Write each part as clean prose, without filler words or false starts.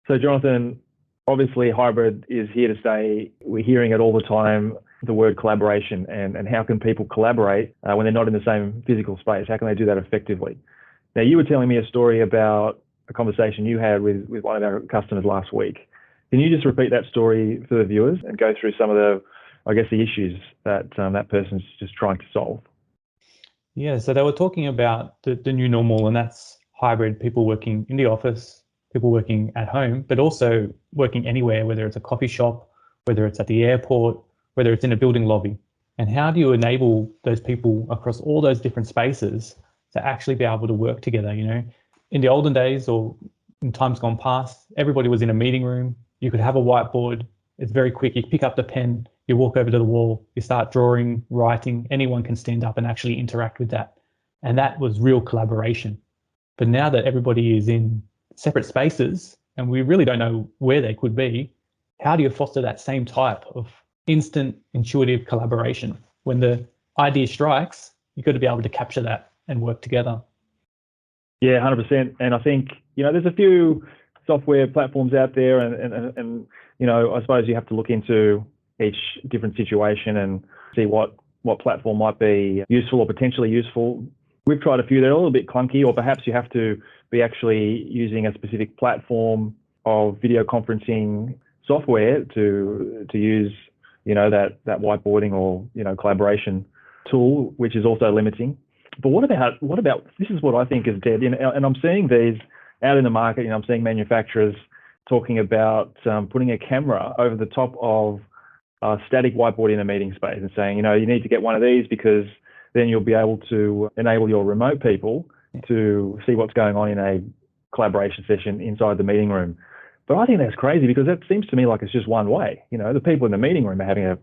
So, Jonathan, obviously hybrid is here to stay. We're hearing it all the time, the word collaboration, and how can people collaborate when they're not in the same physical space? How can they do that effectively? Now, you were telling me a story about a conversation you had with one of our customers last week. Can you just repeat that story for the viewers and go through some of the issues that that person's just trying to solve? Yeah, so they were talking about the new normal, and that's hybrid, people working in the office, people working at home, but also working anywhere, whether it's a coffee shop, whether it's at the airport, whether it's in a building lobby. And how do you enable those people across all those different spaces to actually be able to work together? In the olden days or in times gone past, everybody was in a meeting room. You could have a whiteboard. It's very quick. You pick up the pen, you walk over to the wall, you start drawing, writing. Anyone can stand up and actually interact with that. And that was real collaboration. But now that everybody is in separate spaces and we really don't know where they could be, how do you foster that same type of instant, intuitive collaboration? When the idea strikes, you've got to be able to capture that and work together. Yeah, 100%. And I think, there's a few software platforms out there and I suppose you have to look into each different situation and see what platform might be useful or potentially useful. We've tried a few that are a little bit clunky, or perhaps you have to be actually using a specific platform of video conferencing software to use, that whiteboarding or, collaboration tool, which is also limiting. But what about this is what I think is dead. And I'm seeing these out in the market. I'm seeing manufacturers talking about putting a camera over the top of a static whiteboard in a meeting space and saying, you need to get one of these because then you'll be able to enable your remote people to see what's going on in a collaboration session inside the meeting room. But I think that's crazy because that seems to me like it's just one way. The people in the meeting room are having a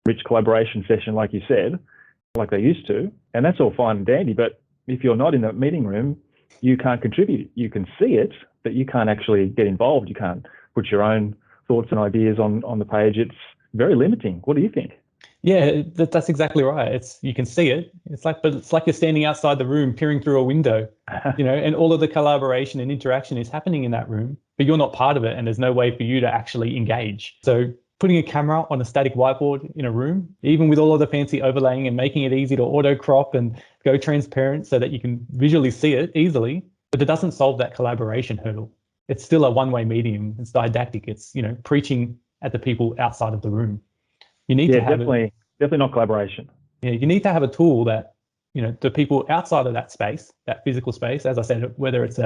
rich collaboration session, like you said, like they used to, and that's all fine and dandy. But if you're not in the meeting room, you can't contribute. You can see it, but you can't actually get involved. You can't put your own thoughts and ideas on the page. It's very limiting. What do you think? Yeah, that's exactly right. You can see it. But it's like you're standing outside the room, peering through a window, and all of the collaboration and interaction is happening in that room, but you're not part of it, and there's no way for you to actually engage. So putting a camera on a static whiteboard in a room, even with all of the fancy overlaying and making it easy to auto crop and go transparent so that you can visually see it easily, but it doesn't solve that collaboration hurdle. It's still a one-way medium. It's didactic. It's, preaching at the people outside of the room. You need to have definitely not collaboration. Yeah, you need to have a tool that, the people outside of that space, that physical space, as I said, whether it's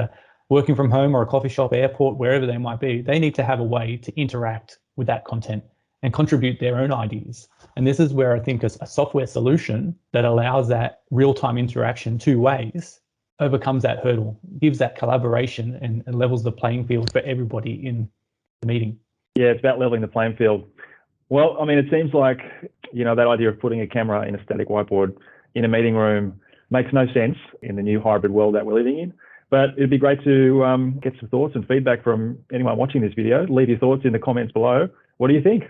working from home or a coffee shop, airport, wherever they might be, they need to have a way to interact with that content and contribute their own ideas. And this is where I think a software solution that allows that real-time interaction two ways overcomes that hurdle, gives that collaboration and levels the playing field for everybody in the meeting. Yeah, it's about leveling the playing field. Well, it seems like, that idea of putting a camera in a static whiteboard in a meeting room makes no sense in the new hybrid world that we're living in. But it'd be great to get some thoughts and feedback from anyone watching this video. Leave your thoughts in the comments below. What do you think?